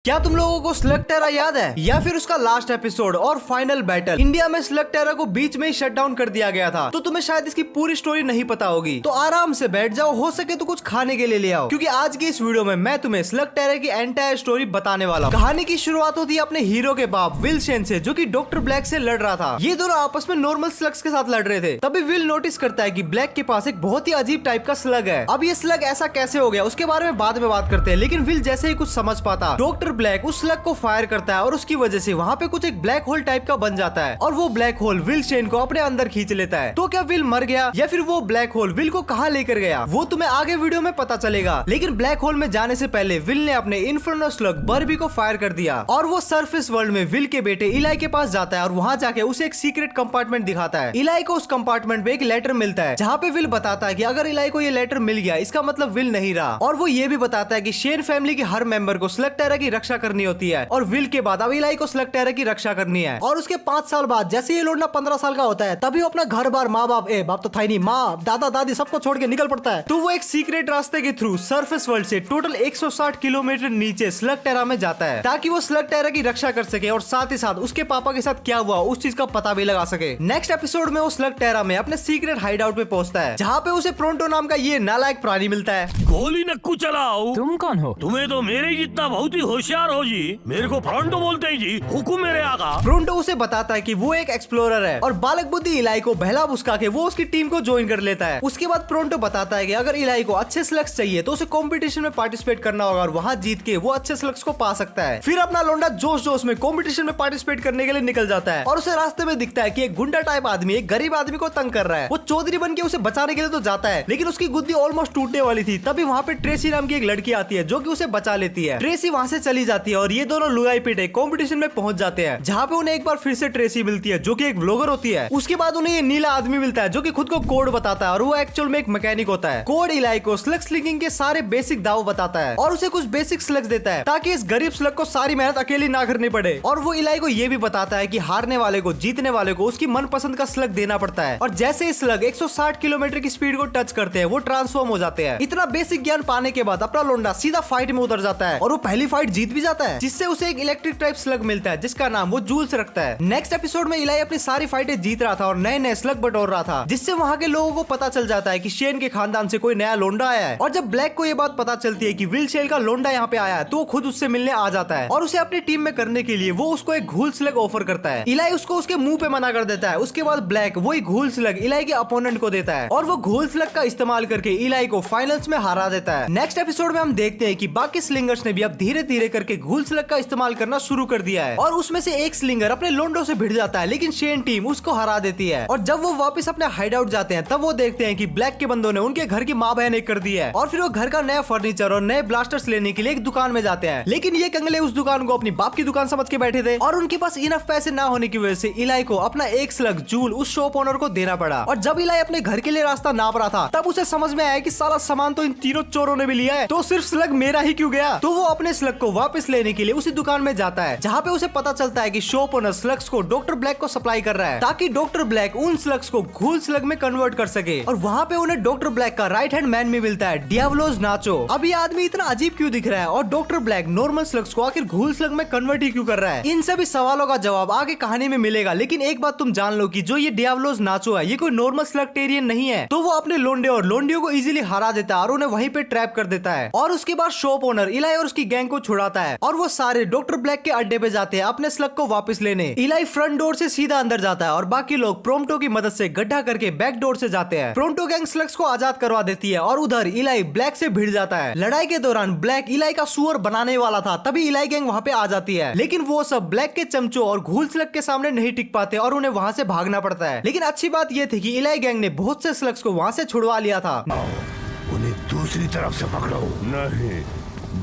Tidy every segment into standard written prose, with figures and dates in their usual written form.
क्या तुम लोगों को स्लग टेरा याद है या फिर उसका लास्ट एपिसोड और फाइनल बैटल? इंडिया में स्लग टेरा को बीच में ही शट डाउन कर दिया गया था, तो तुम्हें शायद इसकी पूरी स्टोरी नहीं पता होगी। तो आराम से बैठ जाओ, हो सके तो कुछ खाने के लिए ले आओ, क्योंकि आज की इस वीडियो में मैं तुम्हें स्लग टेरा की एंटायर स्टोरी बताने वाला हूँ। कहानी की शुरुआत होती है अपने हीरो के बाप विल शेन से, जो कि डॉक्टर ब्लैक से लड़ रहा था। ये दोनों आपस में नॉर्मल स्लग्स के साथ लड़ रहे थे। तभी विल नोटिस करता है कि ब्लैक के पास एक बहुत ही अजीब टाइप का स्लग है। अब ये स्लग ऐसा कैसे हो गया उसके बारे में बाद में बात करते हैं, लेकिन विल जैसे ही कुछ समझ पाता, डॉक्टर ब्लैक उस स्लग को फायर करता है और उसकी वजह से वहाँ पे कुछ एक ब्लैक होल टाइप का बन जाता है और वो ब्लैक होल विल शेन को अपने अंदर खींच लेता है। तो क्या विल मर गया या फिर वो ब्लैक होल विल को कहाँ लेकर गया वो तुम्हें आगे वीडियो में पता चलेगा। लेकिन ब्लैक होल में जाने से पहले विल ने अपने इन्फर्नो स्लग बर्बी को फायर कर दिया और वो सरफेस वर्ल्ड में विल के बेटे इलाई के पास जाता है और वहाँ जाके उसे एक सीक्रेट कंपार्टमेंट दिखाता है। इलाई को उस कंपार्टमेंट में एक लेटर मिलता है जहाँ पे विल बताता है कि अगर इलाई को ये लेटर मिल गया इसका मतलब विल नहीं रहा, और वो ये भी बताता है कि शेन फैमिली के हर मेंबर को स्लग टेरा की रक्षा करनी होती है और विल के बाद अब इलाई को स्लग टेरा की रक्षा करनी है। और उसके 5 साल बाद जैसे ये लौंडा 15 साल का होता है तभी वो अपना घर बार माँ बाप बाप तो था ही नहीं, माँ दादा दादी सबको छोड़ के निकल पड़ता है। तो वो एक सीक्रेट रास्ते के थ्रू सरफेस वर्ल्ड से टोटल 160 किलोमीटर नीचे स्लग टेरा में जाता है ताकि वो स्लग टेरा की रक्षा कर सके और साथ ही साथ उसके पापा के साथ क्या हुआ उस चीज का पता भी लगा सके। नेक्स्ट एपिसोड में वो स्लग टेरा में अपने सीक्रेट हाइड आउट पे पहुंचता है जहाँ पे उसे प्रोंटो नाम का ये नालायक प्राणी मिलता है। गोली नक्कू चलाओ। तुम कौन हो? तुम्हें तो मेरे जितना बहुत ही होशियार हो जी। मेरे को फ्रंटो बोलते ही जी, हुकुम मेरे आका। प्रोंटो उसे बताता है कि वो एक एक्सप्लोरर है और बालक बुद्धि इलाई को बहला बुसका के वो उसकी टीम को ज्वाइन कर लेता है। उसके बाद प्रोंटो बताता है कि अगर इलाई को अच्छे स्लग्स चाहिए तो उसे कंपटीशन में पार्टिसिपेट करना होगा और वहां जीत के वो अच्छे स्लग्स को पा सकता है। फिर अपना लोंडा जोश जोश में कंपटीशन में पार्टिसिपेट करने के लिए निकल जाता है और उसे रास्ते में दिखता है कि एक गुंडा टाइप आदमी एक गरीब आदमी को तंग कर रहा है। वो चौधरी बन के उसे बचाने के लिए तो जाता है, लेकिन उसकी गुद्दी ऑलमोस्ट टूटने वाली थी। तभी वहाँ पे ट्रेसी नाम की एक लड़की आती है जो कि उसे बचा लेती है। ट्रेसी वहाँ से चली जाती है और ये दोनों लुगाई पिटे कंपटीशन में पहुंच जाते हैं जहाँ पे उन्हें एक बार फिर से ट्रेसी मिलती है जो कि एक व्लॉगर होती है। उसके बाद उन्हें ये नीला आदमी मिलता है जो कि खुद को कोड बताता है और वो एक्चुअल में एक मैकेनिक होता है। कोड इलाई को स्लग स्लिंगिंग के सारे बेसिक दाव बताता है और उसे कुछ बेसिक स्लग्स देता है ताकि इस गरीब स्लग को सारी मेहनत अकेली ना करनी पड़े। और वो इलाई को ये भी बताता है कि हारने वाले को जीतने वाले को उसकी मनपसंद का स्लग देना पड़ता है और जैसे ही स्लग 160 किलोमीटर की स्पीड को टच करते हैं वो ट्रांसफॉर्म हो जाते हैं। इतना बेसिक ज्ञान पाने के बाद अपना लोंडा सीधा फाइट में उतर जाता है और वो पहली फाइट जीत भी जाता है, जिससे उसे एक इलेक्ट्रिक टाइप स्लग मिलता है जिसका नाम वो जूल्स रखता है। नेक्स्ट एपिसोड में इलाई अपनी सारी फाइटें जीत रहा था और नए नए स्लग बटोर रहा था, जिससे वहाँ के लोगों को पता चल जाता है कि शेन के खानदान से कोई नया लोंडा आया है। और जब ब्लैक को ये बात पता चलती है कि विल शेन का लोंडा यहाँ पे आया है तो वो खुद उससे मिलने आ जाता है और उसे अपनी टीम में करने के लिए वो उसको एक घूल स्लग ऑफर करता है। इलाई उसको उसके मुंह पे मना कर देता है। उसके बाद ब्लैक वही घूल स्लग इलाई के अपोनेंट को देता है और वो घूल स्लग का इस्तेमाल करके इलाई को फाइनल्स में हरा देता है। नेक्स्ट एपिसोड में हम देखते हैं कि बाकी स्लिंगर्स ने भी अब धीरे धीरे करके घूल स्लग का इस्तेमाल करना शुरू कर दिया है और उसमें से एक स्लिंगर अपने लोंडो से भिड़ जाता है, लेकिन शेन टीम उसको हरा देती है। और जब वो वापस अपने हाइड आउट जाते हैं तब वो देखते हैं कि ब्लैक के बंदों ने उनके घर की माँ बहन एक कर दी है और फिर वो घर का नया फर्नीचर और नए ब्लास्टर्स लेने के लिए एक दुकान में जाते हैं। लेकिन ये कंगले उस दुकान को अपनी बाप की दुकान समझ के बैठे थे और उनके पास इनफ पैसे ना होने की वजह से इलाई को अपना एक स्लग जूल उस शॉप ओनर को देना पड़ा। और जब इलाई अपने घर के लिए रास्ता नाप रहा था तब उसे समझ में आया कि सारा सामान तो इन तीनों चोरों ने भी लिया है, तो सिर्फ स्लग मेरा ही क्यों गया। तो वो अपने स्लग को वापस लेने के लिए उसी दुकान में जाता है जहाँ पे उसे पता चलता है कि शॉप ओनर स्लग्स को डॉक्टर ब्लैक को सप्लाई कर रहा है ताकि डॉक्टर ब्लैक उन स्लग्स को घूल स्लग में कन्वर्ट कर सके। और वहाँ पे उन्हें डॉक्टर ब्लैक का राइट हैंड मैन भी मिलता है, डियाब्लोस नाचो। अब ये आदमी इतना अजीब क्यों दिख रहा है और डॉक्टर ब्लैक नॉर्मल स्लग्स को आखिर घूल स्लग में कन्वर्ट ही क्यों कर रहा है, इन सभी सवालों का जवाब आगे कहानी में मिलेगा। लेकिन एक बात तुम जान लो कि जो ये डियाब्लोस नाचो है ये कोई नॉर्मल स्लगटेरियन नहीं है। तो वो अपने लोंडे और लोंडियों को इजीली हरा देता है और उन्हें वहीं पे ट्रैप कर देता है। और उसके बाद शॉप ओनर इलाई और उसकी गैंग को छुड़ाता है और वो सारे डॉक्टर ब्लैक के अड्डे पे जाते हैं अपने स्लग को वापस लेने। इलाई फ्रंट डोर से सीधा अंदर जाता है और बाकी लोग प्रोम्टो की मदद से गड्ढा करके बैक डोर से जाते हैं। प्रोम्टो गैंग स्लग्स को आजाद करवा देती है और उधर इलाई ब्लैक से भिड़ जाता है। लड़ाई के दौरान ब्लैक इलाई का सुअर बनाने वाला था, तभी इलाई गैंग वहाँ पे आ जाती है, लेकिन वो सब ब्लैक के चमचों और घूल स्लग के सामने नहीं टिक पाते और उन्हें वहाँ से भागना पड़ता है। लेकिन अच्छी बात ये थी कि इलाई गैंग ने बहुत से स्लग्स को वहाँ से छुड़वा लिया था। उन्हें दूसरी तरफ से पकड़ो। नहीं,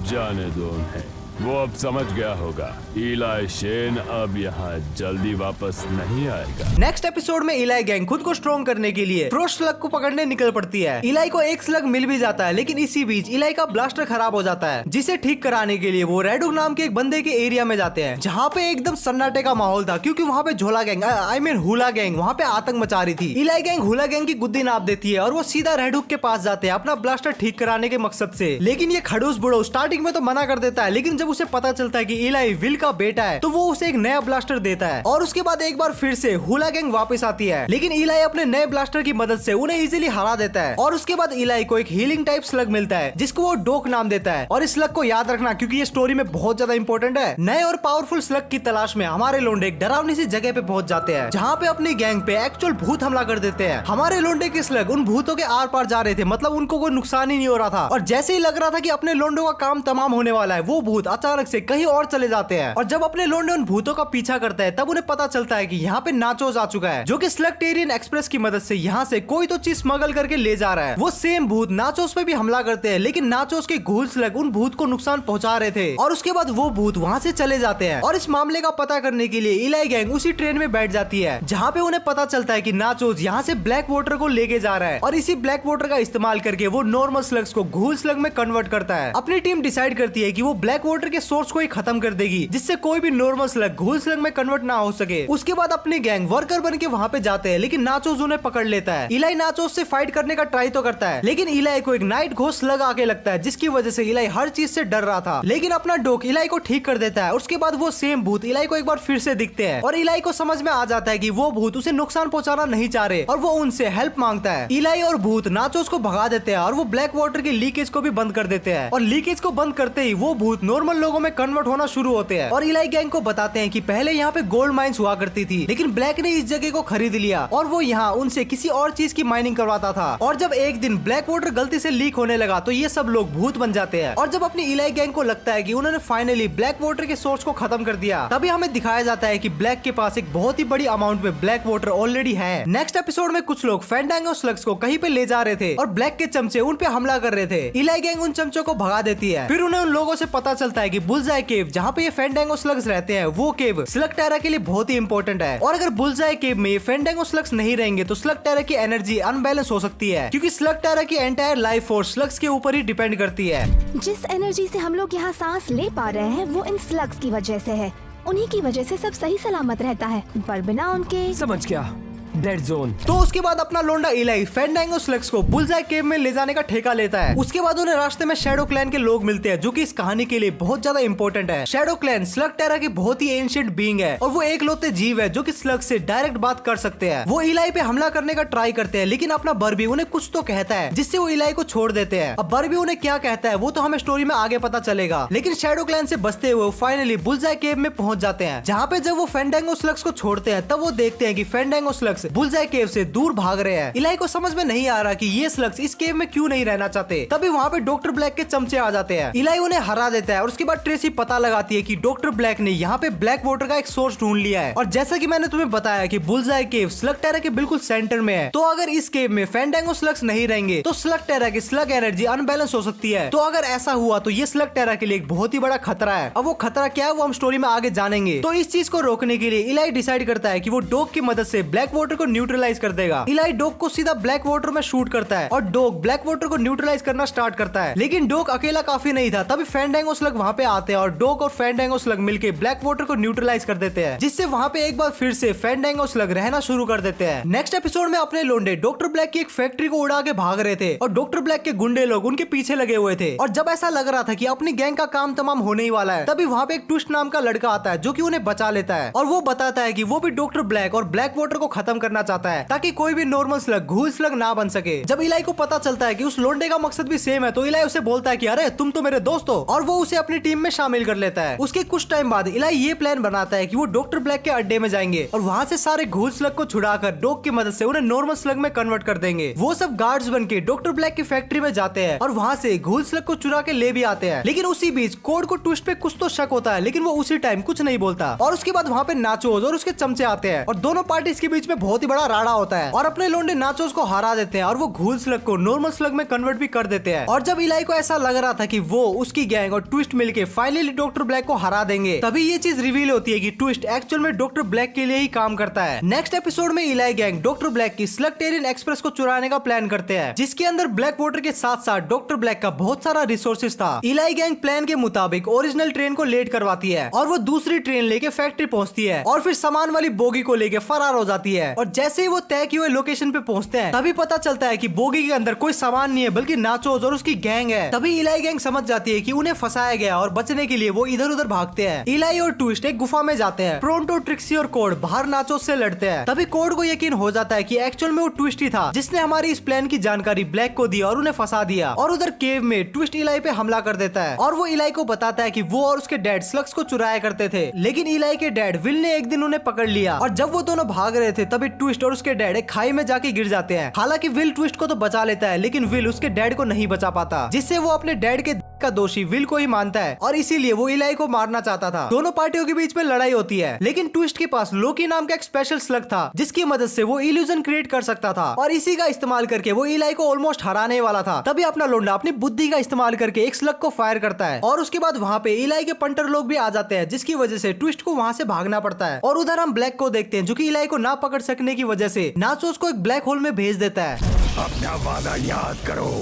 जाने दो उन्हें, वो अब समझ गया होगा इलाई शेन अब यहाँ जल्दी वापस नहीं आएगा। नेक्स्ट एपिसोड में इलाई गैंग खुद को स्ट्रॉन्ग करने के लिए प्रो स्लग को पकड़ने निकल पड़ती है। इलाई को एक स्लग मिल भी जाता है, लेकिन इसी बीच इलाई का ब्लास्टर खराब हो जाता है, जिसे ठीक कराने के लिए वो रेडुक नाम के एक बंदे के एरिया में जाते हैं जहाँ पे एकदम सन्नाटे का माहौल था, क्योंकि वहाँ पे झोला gang I mean hula gang वहाँ पे आतंक मचा रही थी। इलाई गैंग हुला गैंग की गुद्दी नाप देती है और वो सीधा रेडुक के पास जाते हैं अपना ब्लास्टर ठीक कराने के मकसद से। लेकिन ये खड़ूस बुढ़ो स्टार्टिंग में तो मना कर देता है, लेकिन जब जब उसे पता चलता है कि इलाई विल का बेटा है तो वो उसे एक नया ब्लास्टर देता है और उसके बाद एक बार फिर से हुला गैंग वापस आती है, लेकिन इलाई अपने नए ब्लास्टर की मदद से उन्हें इजीली हरा देता है। और उसके बाद इलाई को एक हीलिंग टाइप स्लग मिलता है जिसको वो डोक नाम देता है। और इस स्लग को याद रखना क्योंकि ये स्टोरी में बहुत ज्यादा इंपॉर्टेंट है। नए और पावरफुल स्लग की तलाश में हमारे लोंडे एक डरावनी सी जगह पे पहुंच जाते हैं जहाँ पे अपनी गैंग पे एक्चुअल भूत हमला कर देते हैं। हमारे लोंडे के स्लग उन भूतों के आर पार जा रहे थे, मतलब उनको कोई नुकसान ही नहीं हो रहा था। और जैसे ही लग रहा था कि अपने लोंडों का काम तमाम होने वाला है, वो भूत अचानक से कहीं और चले जाते हैं। और जब अपने लोंडे उन भूतों का पीछा करता है तब उन्हें पता चलता है कि यहाँ पे नाचोस आ चुका है, जो कि स्लगटेरियन एक्सप्रेस की मदद से यहाँ से कोई तो चीज स्मगल करके ले जा रहा है। वो सेम भूत नाचोस पे भी हमला करते हैं, लेकिन नाचोस के घूल स्लग उन भूत को नुकसान पहुंचा रहे थे। और उसके बाद वो भूत वहाँ से चले जाते हैं। और इस मामले का पता करने के लिए इलाई गैंग उसी ट्रेन में बैठ जाती है जहाँ पे उन्हें पता चलता है कि नाचोस यहाँ से ब्लैक वाटर को लेके जा रहा है और इसी ब्लैक वाटर का इस्तेमाल करके वो नॉर्मल स्लग्स को घूल स्लग में कन्वर्ट करता है। अपनी टीम डिसाइड करती है कि वो ब्लैक वाटर के सोर्स को ही खत्म कर देगी जिससे कोई भी नॉर्मल स्लग घूल स्लग में कन्वर्ट ना हो सके। उसके बाद अपनी गैंग वर्कर बन के वहाँ पे जाते हैं, लेकिन नाचोस उन्हें पकड़ लेता है। इलाई नाचोस से फाइट करने का ट्राई तो करता है, लेकिन इलाई को एक नाइट घोस्ट स्लग आके लगता है जिसकी वजह से इलाई हर चीज से डर रहा था। लेकिन अपना डोक इलाई को ठीक कर देता है। उसके बाद वो सेम भूत इलाई को एक बार फिर से दिखते हैं और इलाई को समझ में आ जाता है कि वो भूत उसे नुकसान पहुंचाना नहीं चाह रहे और वो उनसे हेल्प मांगता है। इलाई और भूत नाचोस को भगा देते हैं और वो ब्लैक वाटर की लीकेज को भी बंद कर देते हैं। और लीकेज को बंद करते ही वो भूत नॉर्मल लोगों में कन्वर्ट होना शुरू होते हैं। और इलाई गैंग को बताते हैं कि पहले यहाँ पे गोल्ड माइंस हुआ करती थी, लेकिन ब्लैक ने इस जगह को खरीद लिया और वो यहाँ उनसे किसी और चीज की माइनिंग करवाता था। और जब एक दिन ब्लैक वाटर गलती से लीक होने लगा तो ये सब लोग भूत बन जाते हैं। और जब अपनी इलाई गैंग को लगता है कि उन्होंने फाइनली ब्लैक वाटर के सोर्स को खत्म कर दिया, तभी हमें दिखाया जाता है कि ब्लैक के पास एक बहुत ही बड़ी अमाउंट में ब्लैक वाटर ऑलरेडी है। नेक्स्ट एपिसोड में कुछ लोग फैंडांगो स्लग्स को कहीं पे ले जा रहे थे और ब्लैक के चमचे उन पे हमला कर रहे थे। इलाई गैंग उन चमचों को भगा देती है। फिर उन्हें उन लोगों से पता चलता है कि बुलजाई केव जहाँ पे ये फैंडांगो स्लग्स रहते हैं, वो केव स्लगटेरा के लिए बहुत ही इंपॉर्टेंट है। और अगर बुलजाई केव में फैंडांगो स्लग्स नहीं रहेंगे तो स्लगटेरा की एनर्जी अनबैलेंस हो सकती है, क्योंकि स्लगटेरा की एंटायर लाइफ फोर्स स्लग्स के ऊपर ही डिपेंड करती है। जिस एनर्जी से हम लोग यहाँ सांस ले पा रहे हैं वो इन स्लग्स की वजह से है। उन्हीं की वजह से सब सही सलामत रहता है, पर बिना उनके समझ गया, डेड जोन। तो उसके बाद अपना लोंडा इलाई फैंडांगो स्लग्स को बुलजाई केव में ले जाने का ठेका लेता है। उसके बाद उन्हें रास्ते में शैडो क्लैन के लोग मिलते हैं जो कि इस कहानी के लिए बहुत ज्यादा इंपॉर्टेंट है। शैडो क्लैन स्लगटेरा की बहुत ही एंशिएंट बीइंग है और वो एकलौते जीव है जो कि स्लग से डायरेक्ट बात कर सकते हैं। वो इलाई पे हमला करने का ट्राई करते हैं, लेकिन अपना बर्बी उन्हें कुछ तो कहता है जिससे वो इलाई को छोड़ देते हैं। अब बर्बी उन्हें क्या कहता है वो तो हमें स्टोरी में आगे पता चलेगा, लेकिन शैडो क्लैन से बचते हुए फाइनली बुलजाई केव में पहुंच जाते हैं, जहाँ पे जब वो फैंडांगो स्लग्स को छोड़ते हैं तब वो देखते हैं कि फैंडांगो स्लग्स बुलजाई केव से दूर भाग रहे हैं। इलाई को समझ में नहीं आ रहा कि ये स्लग्स इस केव में क्यों नहीं रहना चाहते। तभी वहाँ पे डॉक्टर ब्लैक के चमचे आ जाते हैं। इलाई उन्हें हरा देता है और उसके बाद ट्रेसी पता लगाती है कि डॉक्टर ब्लैक ने यहाँ पे ब्लैक वाटर का एक सोर्स ढूंढ लिया है। और जैसा कि मैंने तुम्हें बताया कि बुलजाई केव स्लगटेरा के बिल्कुल सेंटर में है, तो अगर इस केव में फैंडांगो स्लग्स नहीं रहेंगे तो स्लगटेरा की स्लग एनर्जी अनबैलेंस हो सकती है। तो अगर ऐसा हुआ तो ये स्लगटेरा के लिए एक बहुत ही बड़ा खतरा है। अब वो खतरा क्या है वो हम स्टोरी में आगे जानेंगे। तो इस चीज को रोकने के लिए इलाई डिसाइड करता है कि वो डॉग की मदद से ब्लैक वाटर को न्यूट्रलाइज कर देगा। इलाई डॉग को सीधा ब्लैक वाटर में शूट करता है और डॉग ब्लैक वाटर को न्यूट्रलाइज करना स्टार्ट करता है। लेकिन डॉग अकेला काफी नहीं था, तभी फैंडांगो स्लग वहाँ पे आते हैं और डॉग और फैंडांगो स्लग मिलके ब्लैक वाटर को न्यूट्रलाइज कर देते हैं, जिससे वहाँ पे एक बार फिर से फैंडांगो स्लग रहना शुरू कर देते हैं। नेक्स्ट एपिसोड में अपने लोंडे डॉक्टर ब्लैक की एक फैक्ट्री को उड़ा के भाग रहे थे और डॉक्टर ब्लैक के गुंडे लोग उनके पीछे लगे हुए थे। और जब ऐसा लग रहा था कि अपनी गैंग का काम तमाम होने ही वाला है, तभी वहाँ पे एक ट्विस्ट नाम का लड़का आता है जो कि उन्हें बचा लेता है और वो बताता है कि वो भी डॉक्टर ब्लैक और ब्लैक वाटर को खत्म करना चाहता है ताकि कोई भी नॉर्मल स्लग घूल स्लग ना बन सके। जब इलाई को पता चलता है कि उस लोंडे का मकसद भी सेम है तो इलाई उसे बोलता है कि अरे तुम तो मेरे दोस्त हो, और वो उसे अपनी टीम में शामिल कर लेता है। उसके कुछ टाइम बाद इलाई ये प्लान बनाता है कि वो डॉक्टर ब्लैक के अड्डे में जाएंगे और वहाँ से सारे घूल स्लग को छुड़ाकर डॉग की मदद से उन्हें नॉर्मल स्लग में कन्वर्ट कर देंगे। वो सब गार्ड्स बन के डॉक्टर ब्लैक की फैक्ट्री में जाते हैं और वहाँ से घूल स्लग को चुरा के ले भी आते हैं। लेकिन उसी बीच कोड को ट्विस्ट पे कुछ तो शक होता है, लेकिन वो उसी टाइम कुछ नहीं बोलता। और उसके बाद वहाँ पे नाचोस और उसके चमचे आते हैं और दोनों पार्टीज के बीच में बहुत ही बड़ा राड़ा होता है और अपने लोंडे नाचोस को हरा देते हैं और वो घूल स्लग को नॉर्मल स्लग में कन्वर्ट भी कर देते हैं। और जब इलाई को ऐसा लग रहा था कि वो उसकी गैंग और ट्विस्ट मिलके फाइनली डॉक्टर ब्लैक को हरा देंगे, तभी ये चीज रिवील होती है कि ट्विस्ट एक्चुअल में डॉक्टर ब्लैक के लिए ही काम करता है। नेक्स्ट एपिसोड में इलाई गैंग डॉक्टर ब्लैक की स्लगटेरियन एक्सप्रेस को चुराने का प्लान करते हैं, जिसके अंदर ब्लैक वाटर के साथ साथ डॉक्टर ब्लैक का बहुत सारा रिसोर्सेज था। इलाई गैंग प्लान के मुताबिक ओरिजिनल ट्रेन को लेट करवाती है और वो दूसरी ट्रेन लेके फैक्ट्री पहुंचती है और फिर सामान वाली बोगी को लेके फरार हो जाती है। और जैसे ही वो तय किए हुए लोकेशन पे पहुंचते हैं तभी पता चलता है कि बोगी के अंदर कोई सामान नहीं है बल्कि नाचोस और उसकी गैंग है। तभी इलाई गैंग समझ जाती है कि उन्हें फंसाया गया और बचने के लिए वो इधर उधर भागते हैं। इलाई और ट्विस्ट एक गुफा में जाते हैं। प्रोंटो, ट्रिक्सी और कोड बाहर नाचोस से लड़ते हैं। तभी कोड को यकीन हो जाता है कि एक्चुअल में वो ट्विस्ट ही था जिसने हमारी इस प्लान की जानकारी ब्लैक को दी और उन्हें फंसा दिया। और उधर केव में ट्विस्ट इलाई पे हमला कर देता है और वो इलाई को बताता है कि वो और उसके डैड स्लग्स को चुराया करते थे, लेकिन इलाई के डैड विल ने एक दिन उन्हें पकड़ लिया। और जब वो दोनों भाग रहे थे तभी ट्विस्ट और उसके डैड एक खाई में जाके गिर जाते हैं। हालांकि विल ट्विस्ट को तो बचा लेता है लेकिन विल उसके डैड को नहीं बचा पाता, जिससे वो अपने डैड के का दोषी विल को ही मानता है और इसीलिए वो इलाई को मारना चाहता था। दोनों पार्टियों के बीच में लड़ाई होती है लेकिन ट्विस्ट के पास लोकी नाम का एक स्पेशल स्लग था जिसकी मदद से वो इल्यूजन क्रिएट कर सकता था और इसी का इस्तेमाल करके वो इलाई को ऑलमोस्ट हराने वाला था। तभी अपना लोंडा अपनी बुद्धि का इस्तेमाल करके एक स्लग को फायर करता है और उसके बाद वहाँ पे इलाई के पंटर लोग भी आ जाते हैं, जिसकी वजह से ट्विस्ट को वहाँ से भागना पड़ता है। और उधर हम ब्लैक को देखते हैं जो कि इलाई को ना पकड़ सकने की वजह से नाचोस को एक ब्लैक होल में भेज देता है। अपना वादा याद करो,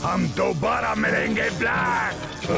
हम दोबारा मिलेंगे ब्लैक।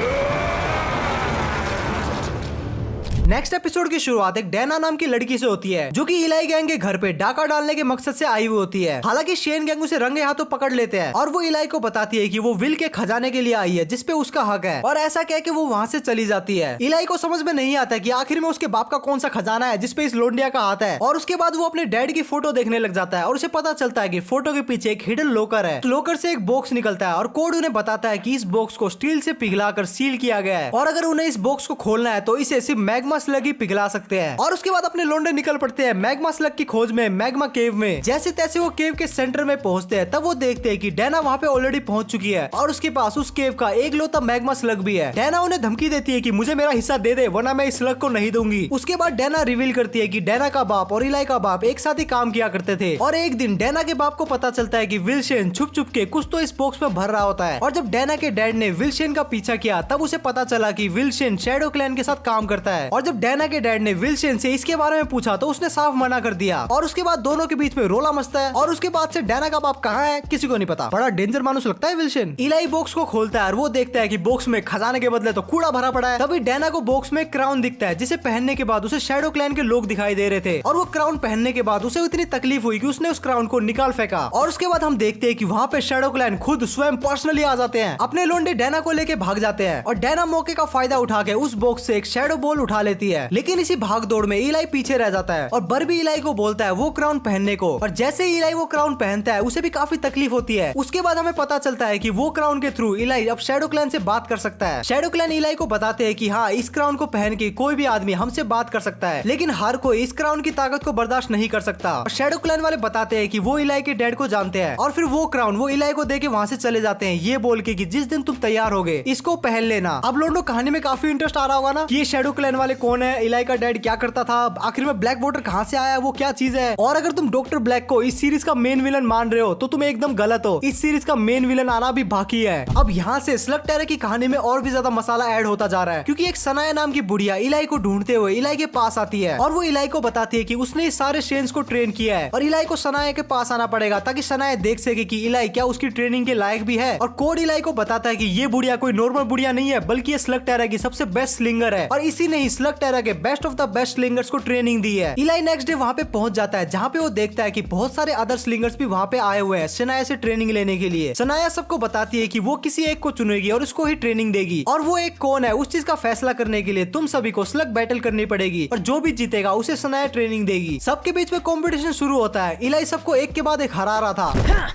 नेक्स्ट एपिसोड की शुरुआत एक डैना नाम की लड़की से होती है जो कि इलाई गैंग के घर पे डाका डालने के मकसद से आई हुई होती है। हालांकि शेन गैंग उसे रंगे हाथों पकड़ लेते हैं और वो इलाई को बताती है कि वो विल के खजाने के लिए आई है जिसपे उसका हक है और ऐसा कह के वो वहाँ से चली जाती है। इलाई को समझ में नहीं आता कि आखिर में उसके बाप का कौन सा खजाना है जिसपे इस लोंडिया का हाथ है। और उसके बाद वो अपने डैड की फोटो देखने लग जाता है और उसे पता चलता है कि फोटो के पीछे एक हिडन लोकर है। लोकर से एक बॉक्स निकलता है और कोड उन्हें बताता है कि इस बॉक्स को स्टील से पिघलाकर सील किया गया है और अगर उन्हें इस बॉक्स को खोलना है तो इसे सिर्फ मैग्मा स्लग ही पिघला सकते हैं। और उसके बाद अपने लोंडे निकल पड़ते हैं मैग्मा स्लग की खोज में मैग्मा केव में। जैसे तैसे वो केव के सेंटर में पहुंचते हैं तब वो देखते हैं कि डैना वहाँ पे ऑलरेडी पहुंच चुकी है और उसके पास उस केव का एक लौता मैग्मा स्लग भी है। डैना उन्हें धमकी देती है कि मुझे मेरा हिस्सा दे दे वरना मैं इस स्लग को नहीं दूंगी। उसके बाद डैना रिवील करती है कि डैना का बाप और इलाई का बाप एक साथ ही काम किया करते थे और एक दिन डैना के बाप को पता चलता है कि विलशेन छुप छुप के कुछ तो इस बॉक्स में भर रहा होता है। और जब डैना के डैड ने विलशेन का पीछा किया तब उसे पता चला कि विलशेन शैडो क्लैन के साथ काम करता है। और जब डैना के डैड ने विलशेन से इसके बारे में पूछा तो उसने साफ मना कर दिया और उसके बाद दोनों के बीच में रोला मचता है। और उसके बाद से डैना का बाप कहाँ है किसी को नहीं पता। बड़ा डेंजर मानुस लगता है विल्सन। इलाई बॉक्स को खोलता है और वो देखता है कि बॉक्स में खजाने के बदले तो कूड़ा भरा पड़ा है। तभी डैना को बॉक्स में क्राउन दिखता है जिसे पहनने के बाद उसे शैडो क्लैन के लोग दिखाई दे रहे थे और वो क्राउन पहनने के बाद उसे इतनी तकलीफ हुई कि उसने उस क्राउन को निकाल फेंका। और उसके बाद हम देखते हैं कि वहाँ पे शैडो क्लैन खुद स्वयं पर्सनली आ जाते हैं। अपने लोंडे डैना को लेके भाग जाते हैं और डैना मौके का फायदा उठा के उस बॉक्स से एक शैडो बॉल उठा लेती है, लेकिन इसी भाग दौड़ में इलाई पीछे रह जाता है और बर भी इलाई को बोलता है वो क्राउन पहनने को। और जैसे ही इलाई वो क्राउन पहनता है उसे भी काफी तकलीफ होती है। उसके बाद हमें पता चलता है कि वो क्राउन के थ्रू इलाई अब शैडो क्लैन से बात कर सकता है। शैडो क्लैन इलाई को बताते हैं कि हाँ, इस क्राउन को पहन के कोई भी आदमी हमसे बात कर सकता है, लेकिन हर कोई इस क्राउन की ताकत को बर्दाश्त नहीं कर सकता। और शैडो क्लैन वाले बताते हैं कि वो इलाई के डैड को जानते हैं और फिर वो क्राउन वो इलाई को देके वहाँ से चले जाते हैं, ये बोल के कि जिस दिन तुम तैयार होगे इसको पहन लेना। अब लोगों कहानी में काफी इंटरेस्ट आ रहा होगा ना कि ये शैडो क्लैन वाले कौन है, इलाई का डैड क्या करता था, आखिर में ब्लैक वाटर कहाँ से आया, वो क्या चीज है। और अगर तुम डॉक्टर ब्लैक को इस सीरीज का मेन विलन मान रहे हो तो तुम एकदम गलत हो। इस सीरीज का मेन विलन आना भी बाकी है। अब यहाँ से स्लग टेरर की कहानी में और भी ज्यादा मसाला ऐड होता जा रहा है क्योंकि एक सनाया नाम की बुढ़िया इलाई को ढूंढते हुए इलाई के पास आती है और वो इलाई को बताती है कि उसने इस सारे शेन्स को ट्रेन किया है और इलाई को सनाया के पास आना पड़ेगा ताकि सनाया देख सके कि इलाई क्या उसकी ट्रेनिंग के लायक भी है। और कोड इलाई को बताता है कि ये बुढ़िया कोई नॉर्मल बुढ़िया नहीं है बल्कि ये स्लग टेरर की सबसे बेस्ट स्लिंगर है और इसी ने ही स्लग टेरर के बेस्ट ऑफ द बेस्ट स्लिंगर्स को ट्रेनिंग दी है। इलाई नेक्स्ट डे वहाँ पे पहुंच जाता है जहाँ पे वो देखता है कि बहुत सारे अदर स्लिंगर्स भी वहाँ पे आए हुए हैं सनाया से ट्रेनिंग लेने के लिए। सनाया सबको बताती है कि वो किसी एक को चुनेगी और उसको ही ट्रेनिंग देगी और वो एक कौन है उस चीज का फैसला करने के लिए तुम सभी को स्लग बैटल करनी पड़ेगी और जो भी जीतेगा उसे सनाया ट्रेनिंग देगी। सबके बीच में कंपटीशन शुरू होता है। इलाई सबको एक के बाद एक हरा रहा था।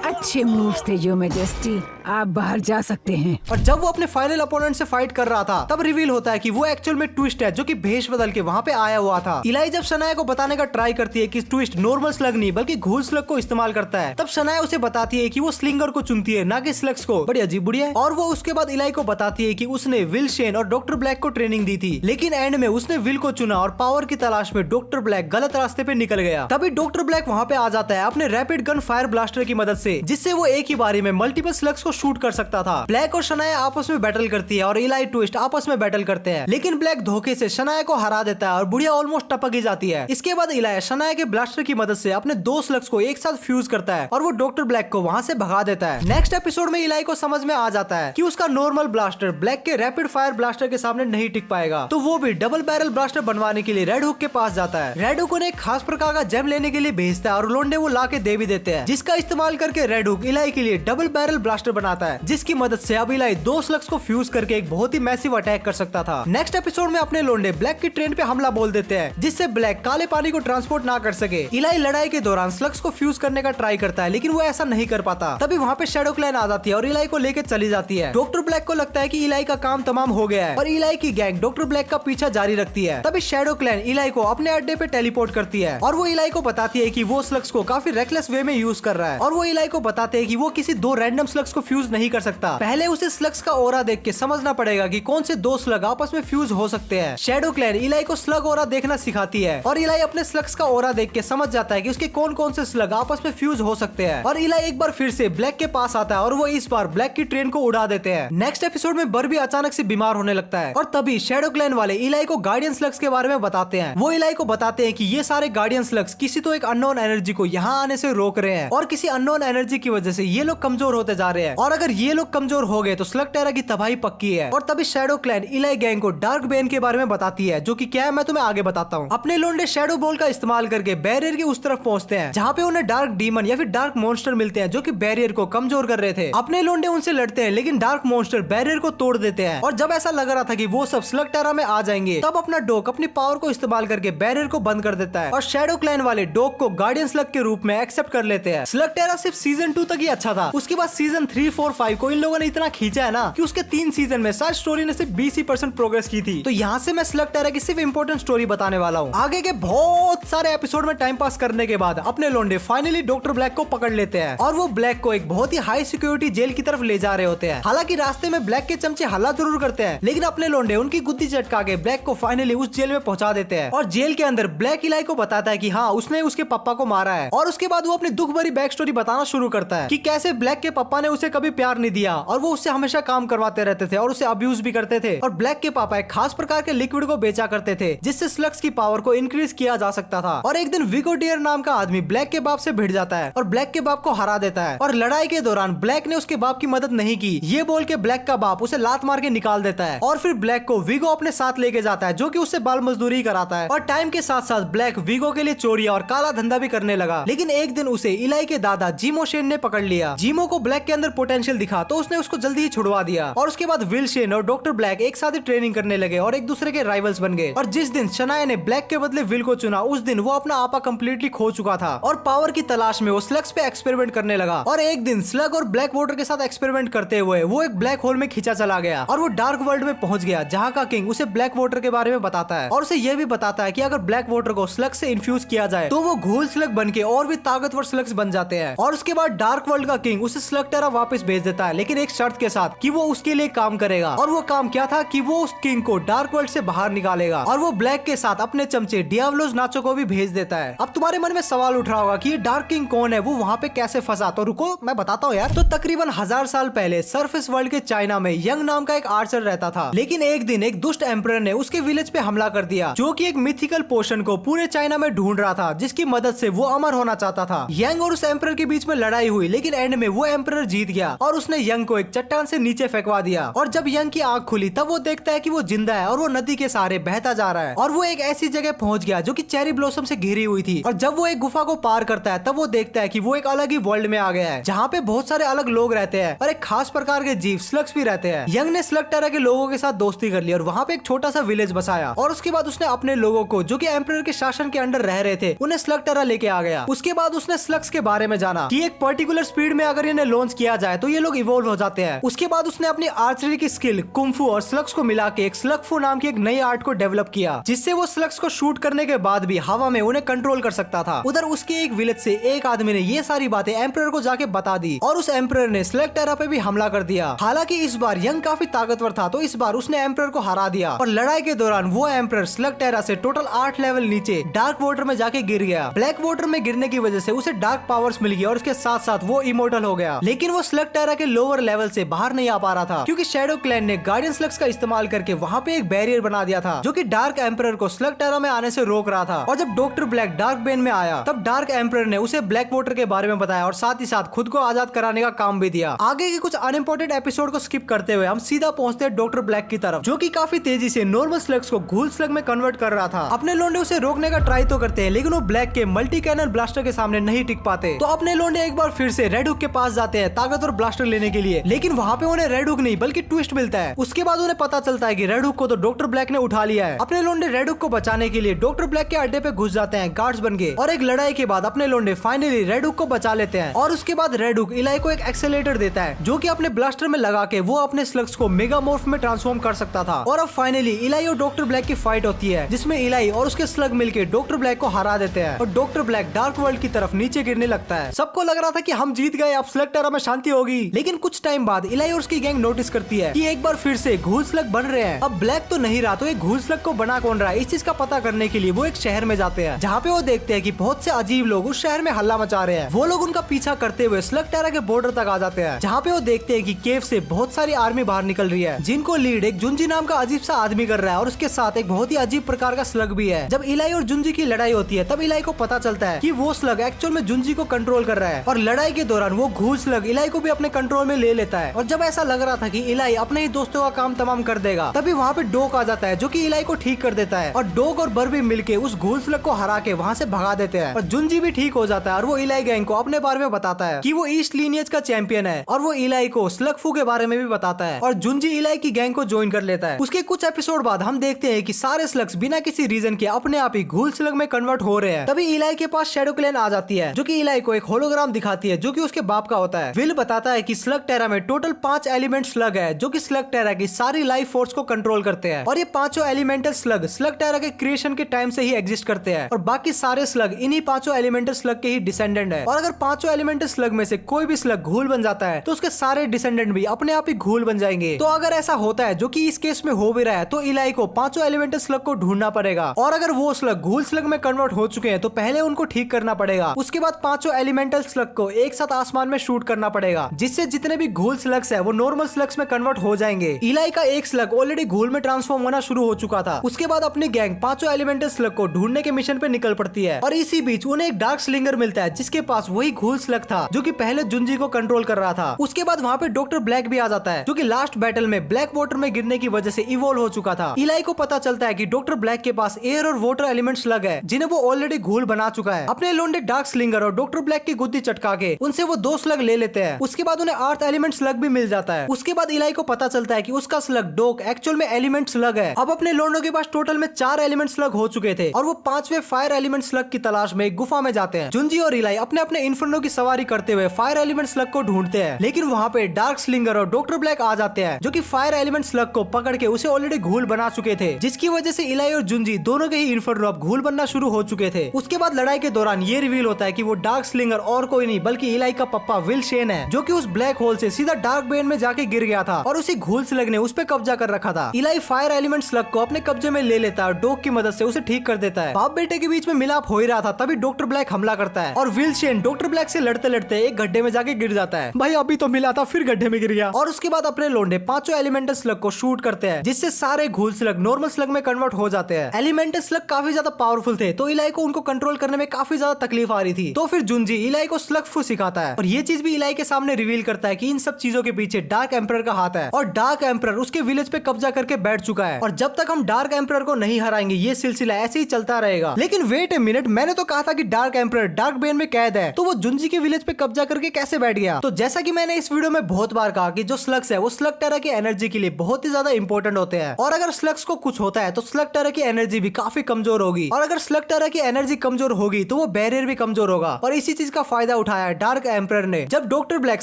अच्छे मूव्स थे जो मैजेस्टी, आप बाहर जा सकते हैं। और जब वो अपने फाइनल अपोनेंट से फाइट कर रहा था तब रिवील होता है कि वो एक्चुअल में ट्विस्ट है जो कि भेष बदल के वहाँ पे आया हुआ था। इलाई जब सनाया को बताने का ट्राई करती है कि ट्विस्ट नॉर्मल स्लग नहीं बल्कि घूल स्लग को इस्तेमाल करता है तब सनाया उसे बताती है कि वो स्लिंगर को चुनती है ना कि स्लग्स को। बड़ी अजीब बुढ़िया है। और वो उसके बाद इलाई को बताती है कि उसने विलशेन और डॉक्टर ब्लैक को ट्रेनिंग दी थी, लेकिन एंड में उसने विल को चुना और पावर की तलाश में डॉक्टर ब्लैक गलत रास्ते पे निकल गया। तभी डॉक्टर ब्लैक वहाँ पे आ जाता है अपने रैपिड गन फायर ब्लास्टर की मदद से जिससे वो एक ही बारी में मल्टीपल स्लग्स को शूट कर सकता था। ब्लैक और शनाया आपस में बैटल करती है और इलाई ट्विस्ट आपस में बैटल करते हैं, लेकिन ब्लैक धोखे से शनाया को हरा देता है और बुढ़िया ऑलमोस्ट टपक ही जाती है। इसके बाद इलाई शनाया के ब्लास्टर की मदद से अपने 2 स्लग्स को एक साथ फ्यूज करता है और वो डॉक्टर ब्लैक को वहां से भगा देता है। नेक्स्ट एपिसोड में इलाई को समझ में आ जाता है कि उसका नॉर्मल ब्लास्टर ब्लैक के रैपिड फायर ब्लास्टर के सामने नहीं टिक पाएगा, तो वो भी डबल बैरल ब्लास्टर बनवाने के लिए रेड हुक के पास जाता है। रेड हुक उन्हें एक खास प्रकार का जेम लेने के लिए भेजता है और लोंडे वो ला के दे भी देते हैं, जिसका इस्तेमाल करके रेड हुक इलाई के लिए डबल बैरल ब्लास्टर बनाता है, जिसकी मदद से अब इलाई 2 स्लग्स को फ्यूज करके एक बहुत ही मैसिव अटैक कर सकता था। नेक्स्ट एपिसोड में अपने लोंडे ब्लैक की ट्रेन पे हमला बोल देते हैं, जिससे ब्लैक काले पानी को ट्रांसपोर्ट ना कर सके। इलाई लड़ाई के दौरान स्लग्स को फ्यूज करने का ट्राई करता है, लेकिन वो ऐसा नहीं कर पाता। तभी वहाँ पे शैडो क्लैन आ जाती है और इलाई को लेके चली जाती है। डॉक्टर ब्लैक को लगता है कि इलाई का काम तमाम हो गया है और इलाई की गैंग डॉक्टर ब्लैक का पीछा जारी रखती है। तभी शैडो क्लैन इलाई को अपने अड्डे पे टेलीपोर्ट करती है और वो इलाई को बताती है कि वो स्लग्स को काफी रेकलेस वे में यूज कर रहा है, और वो इलाई को बताते हैं कि वो किसी 2 रैंडम स्लग्स को फ्यूज नहीं कर सकता। पहले उसे स्लग्स का ओरा देख के समझना पड़ेगा कि कौन से 2 स्लग आपस में फ्यूज हो सकते हैं। शैडो क्लैन इलाई को स्लग ओरा देखना सिखाती है और इलाई अपने स्लग्स का ओरा देख के समझ जाता है कि उसके कौन कौन से स्लग आपस में फ्यूज हो सकते हैं। और इलाई एक बार फिर से ब्लैक के पास आता है और वो इस बार ब्लैक की ट्रेन को उड़ा देते हैं। नेक्स्ट एपिसोड में बर भी अचानक से बीमार होने लगता है और तभी शैडो क्लैन वाले इलाई को गार्डियन स्लग्स के बारे में बताते हैं। वो इलाई को बताते हैं कि ये सारे गार्डियन स्लग्स किसी तो एक अननोन एनर्जी को यहाँ आने से रोक रहे हैं और किसी अननोन एनर्जी की वजह से ये लोग कमजोर होते जा रहे हैं, और अगर ये लोग कमजोर हो गए तो स्लग टेरा की तबाही पक्की है। और तभी शैडो क्लैन इलाई गैंग को डार्क बेन के बारे में बताती है, जो कि क्या है मैं तुम्हें आगे बताता हूँ। अपने लोंडे शैडो बॉल का इस्तेमाल करके बैरियर की उस तरफ पहुंचते हैं जहाँ पे उन्हें डार्क डीमन या फिर डार्क मॉन्स्टर मिलते हैं, जो कि बैरियर को कमजोर कर रहे थे। अपने लोंडे उनसे लड़ते हैं, लेकिन डार्क मॉन्स्टर बैरियर को तोड़ देते हैं। और जब ऐसा लग रहा था कि वो सब स्लग टेरा में आ जाएंगे, तब अपना डॉग अपनी पावर को इस्तेमाल करके बैरियर को बंद कर देता है और शैडो क्लैन वाले डॉग को गार्डियन स्लग के रूप में एक्सेप्ट कर लेते हैं। स्लग टेरा सिर्फ सीजन 2 तक ही अच्छा था, उसके बाद सीजन 3, 4, 5 को इन लोगों ने इतना खींचा है ना कि उसके 3 सीजन में शायद स्टोरी ने सिर्फ 20% प्रोग्रेस की थी। तो यहाँ से मैं स्लग टेरा की सिर्फ इंपॉर्टेंट स्टोरी बताने वाला हूँ। आगे के बहुत सारे एपिसोड में टाइम पास करने के बाद अपने लोंडे फाइनली डॉक्टर ब्लैक को पकड़ लेते हैं और वो ब्लैक को एक बहुत ही हाई सिक्योरिटी जेल की तरफ ले जा रहे होते हैं। हालांकि रास्ते में ब्लैक के चमचे हल्ला जरूर करते हैं, लेकिन अपने लोंडे उनकी गुद्दी चटका के ब्लैक को फाइनली उस जेल में पहुंचा देते हैं। और जेल के अंदर ब्लैक इलाई को बताता है कि हाँ उसने उसके पापा को मारा है, और उसके बाद वो अपनी दुख भरी बैक स्टोरी बताना शुरू करता है कि कैसे ब्लैक के पापा ने उसे कभी प्यार नहीं दिया और वो उससे हमेशा काम करवाते रहते थे और उसे अब्यूज भी करते थे। और ब्लैक के पापा एक खास प्रकार के लिक्विड को बेचा करते थे जिससे स्लग्स की पावर को इंक्रीज किया जा सकता था। और एक दिन विगो डियर नाम का आदमी ब्लैक के बाप से भिड़ जाता है और ब्लैक के बाप को हरा देता है। और लड़ाई के दौरान ब्लैक ने उसके बाप की मदद नहीं की, ये बोल के ब्लैक का बाप उसे लात मार के निकाल देता है। और फिर ब्लैक को विगो अपने साथ लेके जाता है, जो कि उससे बाल मजदूरी कराता है। और टाइम के साथ साथ ब्लैक विगो के लिए चोरियां और काला धंधा भी करने लगा। लेकिन एक दिन उसे इलाई के दादा जीमो शेन ने पकड़ लिया। जीमो को ब्लैक के अंदर पोटेंशियल दिखा तो उसने उसको जल्दी ही छुड़वा दिया। और उसके बाद विल शेन और डॉक्टर ब्लैक एक साथ ही ट्रेनिंग करने लगे और एक दूसरे के राइवल्स बन गए। और जिस दिन शनाया ने ब्लैक के बदले विल को चुना, उस दिन वो अपना आपा कंप्लीटली खो चुका था और पावर की तलाश में वो स्लग्स पे एक्सपेरिमेंट करने लगा। और एक दिन स्लग और ब्लैक वाटर के साथ एक्सपेरिमेंट करते हुए वो एक ब्लैक होल में खींचा चला गया और वो डार्क वर्ल्ड में पहुंच गया, जहाँ का किंग उसे ब्लैक वाटर के बारे में बताता है और उसे यह भी बताता है कि अगर ब्लैक वाटर को स्लग से इन्फ्यूज किया जाए तो वो घोल स्लग बन के और भी ताकतवर स्लग्स बन जाते हैं। और उसके बाद डार्क वर्ल्ड का किंग उसे स्लग टेरा वापस भेज देता है, लेकिन एक शर्त के साथ कि वो उसके लिए काम करेगा। और वो काम क्या था कि वो उस किंग को डार्क वर्ल्ड से बाहर निकालेगा और वो ब्लैक के साथ अपने चमचे डियाब्लोस नाचो को भी भेज देता है। अब तुम्हारे मन में सवाल उठ रहा होगा कि ये डार्क किंग कौन है, वो वहाँ पे कैसे फंसा? तो रुको मैं बताता हूँ यार। तो तकरीबन 1000 साल पहले सरफेस वर्ल्ड के चाइना में यंग नाम का एक आर्चर रहता था, लेकिन एक दिन एक दुष्ट एम्परर ने उसके विलेज पे हमला कर दिया, जो कि एक मिथिकल पोशन को पूरे चाइना में ढूंढ रहा था, जिसकी मदद से वो अमर होना चाहता था। यंग और उस एम्परर के बीच में लड़ाई हुई, लेकिन एंड में वो एम्परर जीत गया और उसने यंग को एक चट्टान से नीचे फेंकवा दिया। और जब यंग की आंख खुली तब वो देखता है कि वो जिंदा है और वो नदी के सहारे बहता जा रहा है। और वो एक ऐसी जगह पहुंच गया जो कि चेरी ब्लॉसम से घिरी हुई थी। और जब वो एक गुफा को पार करता है तब वो देखता है कि वो एक अलग ही वर्ल्ड में आ गया है, जहाँ पे बहुत सारे अलग लोग रहते हैं और एक खास प्रकार के जीव स्लग्स भी रहते हैं। यंग ने स्लग टेरा के लोगों के साथ दोस्ती कर ली और वहाँ पे एक छोटा सा विलेज बसाया। और उसके बाद उसने अपने लोगों को, जो कि एम्परर के शासन के अंडर रह रहे थे, उन्हें स्लग टेरा लेके आ गया। उसके बाद उसने स्लग्स के बारे में जाना कि एक पर्टिकुलर स्पीड में अगर इन्हें लॉन्च किया जाए तो ये लोग इवॉल्व हो जाते हैं। उसके बाद उसने अपनी आर्चरी की स्किल कुंफू और स्लग्स को मिला के एक स्लगफू नाम की एक नई आर्ट को डेवलप किया, जिससे वो स्लग्स को शूट करने के बाद भी हवा में उन्हें कंट्रोल कर सकता था। उधर उसके एक विलेज से एक आदमी ने ये सारी बातें एम्परर को जाके बता दी और उस एम्परर ने स्लग टेरा पे भी हमला कर दिया। हालांकि इस बार यंग काफी ताकतवर था, तो इस बार उसने एम्परर को हरा दिया। और लड़ाई के दौरान वो एम्परर स्लग टेरा से टोटल 8 लेवल नीचे डार्क वाटर में जाके गिर गया। ब्लैक वाटर में गिरने की वजह से उसे डार्क पावर्स मिल गई और उसके साथ साथ साथ वो इमोर्टल हो गया। लेकिन वो स्लग टेरा के लोअर लेवल से बाहर नहीं आ पा रहा था, क्योंकि शैडो क्लैन ने गार्डियन स्लग्स का इस्तेमाल करके वहाँ पे एक बैरियर बना दिया था, जो कि डार्क एम्परर को स्लग टेरा में आने से रोक रहा था। और जब डॉक्टर ब्लैक डार्क बेन में आया, तब डार्क एम्परर ने उसे ब्लैक वाटर के बारे में बताया और साथ ही साथ खुद को आजाद कराने का काम भी दिया। आगे के कुछ अनइम्पोर्टेंट एपिसोड को स्किप करते हुए हम सीधा पहुंचते हैं डॉक्टर ब्लैक की तरफ, जो कि काफी तेजी से नॉर्मल स्लग्स को घूल स्लग में कन्वर्ट कर रहा था। अपने लोंडे उसे रोकने का ट्राई तो करते हैं, लेकिन वो ब्लैक के मल्टी कैनन ब्लास्टर के सामने नहीं टिक पाते। तो अपने लोंडे एक बार फिर से रेड हुक के पास जाते हैं ताकतवर ब्लास्टर लेने के लिए, लेकिन वहाँ पे उन्हें रेड हुक नहीं बल्कि ट्विस्ट मिलता है। उसके बाद उन्हें पता चलता है कि रेड हुक को तो डॉक्टर ब्लैक ने उठा लिया है। अपने लोंडे रेड हुक को बचाने के लिए डॉक्टर ब्लैक के अड्डे पे घुस जाते हैं गार्ड्स बन के, और एक लड़ाई के बाद अपने लोंडे फाइनली रेड हुक को बचा लेते हैं। और उसके बाद रेड हुक इलाई को एक एक्सेलेरेटर देता है, जो कि अपने ब्लास्टर में लगा के वो अपने स्लग्स को मेगामॉर्फ में ट्रांसफॉर्म कर सकता था। और अब फाइनली इलाई और डॉक्टर ब्लैक की फाइट होती है, जिसमें इलाई और उसके स्लग मिलके डॉक्टर ब्लैक को हरा देते हैं और डॉक्टर ब्लैक डार्क वर्ल्ड की तरफ नीचे गिरने लगता है। सबको लग रहा था कि हम जीत गए, अब स्लग टेरा में शांति होगी। लेकिन कुछ टाइम बाद इलाई और उसकी गैंग नोटिस करती है कि एक बार फिर से घूल स्लग बन रहे हैं। अब ब्लैक तो नहीं रहा, तो एक घूल स्लग को बना कौन रहा है, इस चीज का पता करने के लिए वो एक शहर में जाते हैं, जहाँ पे वो देखते हैं कि बहुत से अजीब लोग उस शहर में हल्ला मचा रहे हैं। वो लोग उनका पीछा करते हुए स्लग टेरा के बॉर्डर तक आ जाते हैं, जहाँ पे वो देखते हैं कि केव से बहुत सारी आर्मी बाहर निकल रही है, जिनको लीड एक जुंजी नाम का अजीब सा आदमी कर रहा है, और उसके साथ एक बहुत ही अजीब प्रकार का स्लग भी है। जब इलाई और जुंजी की लड़ाई होती है, तब इलाई को पता चलता है कि वो स्लग एक्चुअल में जुंजी को कंट्रोल कर रहा है, और लड़ाई के दौरान वो घूल स्लग इलाई को भी अपने कंट्रोल में ले लेता है। और जब ऐसा लग रहा था कि इलाई अपने ही दोस्तों का काम तमाम कर देगा, तभी वहाँ पे डोक आ जाता है, जो कि इलाई को ठीक कर देता है, और डोक और बर्बी मिलके उस घूल स्लग को हरा के वहाँ से भगा देते हैं। और जुंजी भी ठीक हो जाता है, और वो इलाई गैंग को अपने बारे में बताता है कि वो ईस्ट लीनियज का चैंपियन है, और वो इलाई को स्लग फू के बारे में भी बताता है, और जुंजी इलाई की गैंग को ज्वाइन कर लेता है। उसके कुछ एपिसोड बाद हम देखते हैं कि सारे स्लग्स बिना किसी रीजन के अपने आप ही घूल स्लग में कन्वर्ट हो रहे हैं। तभी इलाई के पास शैडो क्लैन आ जाती है, जो कि इलाई को एक होलोग्राम दिखाती है, जो कि उसके बाप का होता है। विल बताता है कि स्लग टेरा में टोटल 5 एलिमेंट स्लग है, जो कि स्लग टेरा की सारी लाइफ फोर्स को कंट्रोल करते हैं, और ये पांचों एलिमेंटल स्लग टेरा के क्रिएशन के टाइम से ही एग्जिस्ट करते हैं, और बाकी सारे स्लग इन्हीं पांचों एलिमेंटल स्लग के ही डिसेंडेंट है। और अगर पांचों एलिमेंटल स्लग में से कोई भी स्लग घूल बन जाता है, तो उसके सारे डिसेंडेंट भी अपने आप ही घूल बन जाएंगे। तो अगर ऐसा होता है, जो कि इस केस में हो भी रहा है, तो इलाई को पांचों एलिमेंटल स्लग को ढूंढना पड़ेगा, और अगर वो स्लग घूल स्लग में कन्वर्ट हो चुके हैं, तो पहले उनको ठीक करना पड़ेगा। उसके बाद पांचों एलिमेंटल स्लग को एक साथ आसमान में शूट करना पड़ेगा, जिससे जितने भी घूल स्लग्स है वो नॉर्मल स्लग्स में कन्वर्ट हो जाएंगे। इलाई का एक स्लग ऑलरेडी घूल में ट्रांसफॉर्म होना शुरू हो चुका था। उसके बाद अपनी गैंग पांचों एलिमेंटल स्लग को ढूंढने के मिशन पे निकल पड़ती है, और इसी बीच उन्हें एक डार्क स्लिंगर मिलता है, जिसके पास वही घूल स्लग था जो कि पहले जुंजी को कंट्रोल कर रहा था। उसके बाद वहाँ पे डॉक्टर ब्लैक भी आ जाता है, जो कि लास्ट बैटल में ब्लैक वाटर में गिरने की वजह से इवॉल्व हो चुका था। इलाई को पता चलता है कि डॉक्टर ब्लैक के पास एयर और वाटर एलिमेंट्स स्लग है, जिन्हें वो ऑलरेडी घूल बना चुका है। अपने लोंडे डार्क स्लिंगर और डॉक्टर ब्लैक की गुद्दी चटका के उनसे वो 2 स्लग ले लेते हैं। उसके बाद उन्हें अर्थ एलिमेंट स्लग भी मिल जाता है। उसके बाद इलाई को पता चलता है कि उसका स्लग डोक एक्चुअल में एलिमेंट स्लग है। अब अपने लोंडों के पास टोटल में 4 एलिमेंट स्लग हो चुके थे, और वो 5वें फायर एलिमेंट स्लग की तलाश में एक गुफा में जाते हैं। जुंजी और इलाई अपने अपने इन्फर्नो की सवारी करते हुए फायर एलिमेंट स्लग को ढूंढते हैं, लेकिन वहाँ पे डार्क स्लिंगर और डॉक्टर ब्लैक आ जाते हैं, जो कि फायर एलिमेंट स्लग को पकड़ के उसे ऑलरेडी घूल बना चुके थे, जिसकी वजह से इलाई और जुंजी दोनों के ही इन्फर्नो अब घूल बनना शुरू हो चुके थे। उसके बाद लड़ाई के दौरान ये रिवील होता है कि वो डार्क स्लिंगर और कोई नहीं बल्कि इलाई का पप्पा विल शेन है, जो कि उस ब्लैक होल से सीधा डार्क बेन में जाके गिर गया था, और उसी घूल स्लग ने उस पे कब्जा कर रखा था। इलाई फायर एलिमेंट स्लग को अपने कब्जे में ले लेता है और डोक की मदद से उसे ठीक कर देता है। बाप बेटे के बीच में मिलाप हो ही रहा था, तभी डॉक्टर ब्लैक हमला करता है, और विल शेन डॉक्टर ब्लैक से लड़ते लड़ते एक गड्ढे में जाके गिर जाता है। भाई अभी तो मिला था, फिर गड्ढे में गिर गया। और उसके बाद अपने लोंडे पांचों एलिमेंटल स्लग को शूट करते हैं, जिससे सारे घूल स्लग नॉर्मल स्लग में कन्वर्ट हो जाते हैं। एलिमेंटल स्लग काफी ज्यादा पावरफुल थे, तो इलाई को उनको कंट्रोल करने में काफी ज्यादा तकलीफ आ रही थी। तो फिर जुंजी इलाई को स्लग फू सिखाता है, और ये चीज भी इलाई के सामने रिवील करता है कि इन सब चीजों के पीछे डार्क एम्परर का हाथ है, और डार्क एम्परर उसके विलेज पे कब्जा करके बैठ चुका है, और जब तक हम डार्क एम्परर को नहीं हराएंगे ये सिलसिला ऐसे ही चलता रहेगा। लेकिन वेट ए मिनट, मैंने तो कहा था कि डार्क एम्परर डार्क बेन में कैद है, तो वो जुंजी के विलेज पे कब्जा करके कैसे बैठ गया? तो जैसा कि मैंने इस वीडियो में बहुत बार कहा कि जो स्लग्स है वो स्लग टेरा की एनर्जी के लिए बहुत ही ज्यादा इंपॉर्टेंट होते हैं, और अगर स्लग्स को कुछ होता है तो स्लग टेरा की एनर्जी भी काफी कमजोर होगी, और अगर स्लग टेरा की एनर्जी कमजोर होगी तो वो बैरियर भी कमजोर होगा। और इसी चीज का फायदा उठाया डार्क एम्परर ने। जब डॉक्टर ब्लैक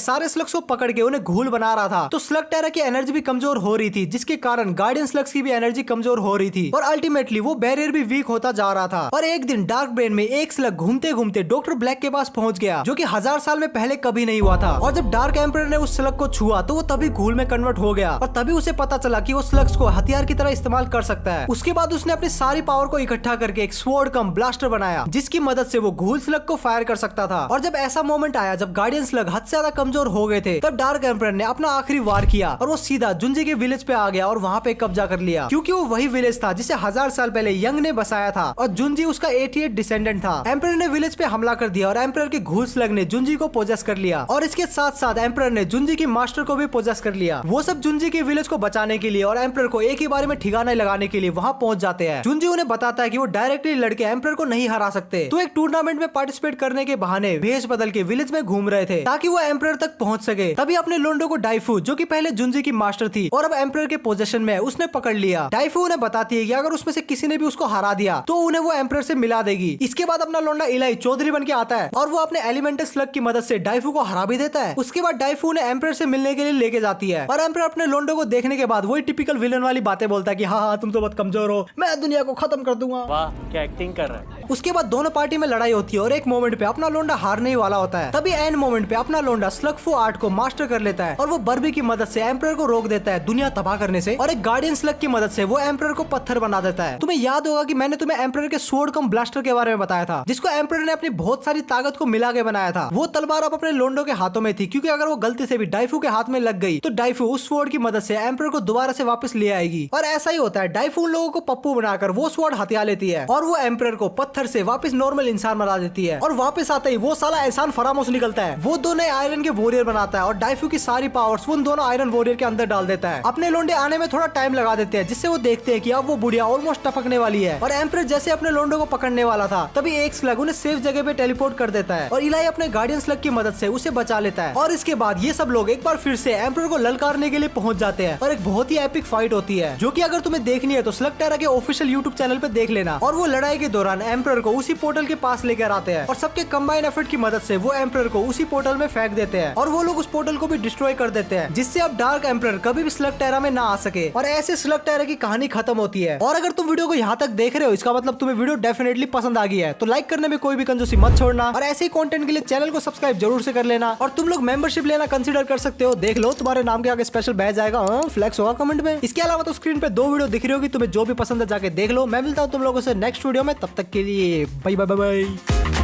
सारे स्लग्स को पकड़ के उन्हें घूल बना रहा था, तो स्लग टेरा की एनर्जी भी कमजोर हो रही थी, जिसके कारण गार्डियन स्लग्स की भी एनर्जी कमजोर हो रही थी, और अल्टीमेटली वो बैरियर भी वीक होता जा रहा था। और एक दिन डार्क ब्रेन में एक स्लग घूमते घूमते डॉक्टर ब्लैक के पास पहुंच गया, जो कि 1000 साल में पहले कभी नहीं हुआ था। और जब डार्क एम्परर ने उस स्लग को छुआ तो वो तभी घूल में कन्वर्ट हो गया, और तभी उसे पता चला कि वो स्लग्स को हथियार की तरह इस्तेमाल कर सकता है। उसके बाद उसने अपनी सारी पावर को इकट्ठा करके एक स्वॉर्ड कम ब्लास्टर बनाया, जिसकी मदद से वो घूल स्लग को फायर कर सकता था। और जब ऐसा मोमेंट आया जब गार्डियन स्लग हद से ज्यादा कमजोर हो गए थे। तब डार्क एम्परर ने अपना आखिरी वार किया और वो सीधा जुंजी के विलेज पे आ गया और वहाँ पे कब्जा कर लिया, क्योंकि वो वही विलेज था जिसे 1000 साल पहले यंग ने बसाया था और जुंजी उसका 88 डिसेंडेंट था। एम्परर ने विलेज पे हमला कर दिया और एम्परर के घूल स्लग ने जुंजी को पोजेस कर लिया और इसके साथ साथ एम्परर ने जुंजी की मास्टर को भी पोजेस कर लिया। वो सब जुंजी के विलेज को बचाने के लिए और एम्परर को एक ही बारे में ठिकाना लगाने के लिए वहाँ पहुंच जाते हैं। जुंजी उन्हें बताता है कि वो डायरेक्टली लड़के एम्परर को नहीं हरा सकते, तो एक टूर्नामेंट में पार्टिसिपेट करने के बहाने भेष बदल के विलेज में घूम रहे थे ताकि वो एम्परर तक पहुंच सके। तभी अपने लोंडो को डाइफू, जो कि पहले जुंजी की मास्टर थी और अब एम्परर के पोजीशन में है, उसने पकड़ लिया। डाइफू उन्हें बताती है कि अगर उसमें से किसी ने भी उसको हरा दिया तो उन्हें वो एम्परर से मिला देगी। इसके बाद अपना लोंडा इलाई चौधरी बन के आता है और वो अपने एलिमेंटल स्लग की मदद से डाइफू को हरा भी देता है। उसके बाद डाइफू ने एम्परर से मिलने के लिए लेके जाती है और एम्परर अपने लोंडो को देखने के बाद वही टिपिकल विलन वाली बातें बोलता है कि हाँ तुम तो बहुत कमजोर हो, मैं दुनिया को खत्म कर दूंगा। वाह क्या एक्टिंग कर रहा है। उसके बाद दोनों पार्टी में लड़ाई होती है और एक मोमेंट पे अपना लोंडा हारने ही वाला होता है। तभी एंड मोमेंट पे अपना लोंडा स्लगफू आर्ट को मास्टर कर लेता है और वो बर्बी की मदद से एम्परर को रोक देता है दुनिया तबाह करने से, और एक गार्डियन स्लग की मदद से वो एम्परर को पत्थर बना देता है। तुम्हें याद होगा कि मैंने तुम्हें एम्परर के स्वॉर्ड कम ब्लास्टर के बारे में बताया था, जिसको एम्परर ने अपनी बहुत सारी ताकत को मिला के बनाया था। वो तलवार अब अपने लोंडो के हाथों में थी, क्योंकि अगर वो गलती से भी डाइफू के हाथ में लग गई तो डाइफू उस स्वॉर्ड की मदद से एम्परर को दोबारा से वापस ले आएगी। और ऐसा ही होता है, डाइफू उन लोगों को पप्पू बनाकर वो स्वॉर्ड हथिया लेती है और वो एम्परर को पत्थर से वापस नॉर्मल इंसान बना देती है। और वापस आते ही वो साला एहसान फरामोश निकलता है, वो दोनों आयरन के वॉरियर बनाता है और डाइफू की सारी पावर्स उन दोनों आयरन वॉरियर के अंदर डाल देता है। अपने लोंडे आने में थोड़ा टाइम लगा देते हैं, जिससे वो देखते हैं कि अब वो बुढ़िया ऑलमोस्ट टपकने वाली है। और एम्परर जैसे अपने लोंडो को पकड़ने वाला था तभी एक स्लग उन्हें सेफ जगह पे टेलीपोर्ट कर देता है और इलाई अपने गार्डियन स्लग की मदद से उसे बचा लेता है। और इसके बाद ये सब लोग एक बार फिर से एम्परर को ललकारने के लिए पहुंच जाते हैं और एक बहुत ही एपिक फाइट होती है, जो कि अगर तुम्हें देखनी है तो स्लगटेरा के ऑफिशियल यूट्यूब चैनल पे देख लेना। और वो लड़ाई के दौरान एम्परर को उसी पोर्टल के पास लेकर आते हैं और सबके कंबाइन एफर्ट की मदद से वो एम्परर को उसी पोर्टल में फेंक देते हैं और वो लोग उस पोर्टल को भी डिस्ट्रॉय कर देते हैं, जिससे अब डार्क एम्परर कभी भी स्लगटेरा में ना आ सके। और ऐसे स्लगटेरा की कहानी खत्म होती है। और अगर तुम वीडियो को यहाँ तक देख रहे हो, इसका मतलब तुम्हें वीडियो डेफिनेटली पसंद आ गई है, तो लाइक करने में कोई भी कंजूसी मत छोड़ना और ऐसे ही कंटेंट के लिए चैनल को सब्सक्राइब जरूर से कर लेना। और तुम लोग मेंबरशिप लेना कंसीडर कर सकते हो, देख लो तुम्हारे नाम के आगे स्पेशल बैज आएगा, फ्लैक्स होगा कमेंट में। इसके अलावा तो स्क्रीन पे 2 वीडियो दिख रही होगी, तुम्हें जो भी पसंद है जाके देख लो। मैं मिलता हूँ तुम लोगों से नेक्स्ट वीडियो में, तब तक के लिए बाय बाय बाय बाय।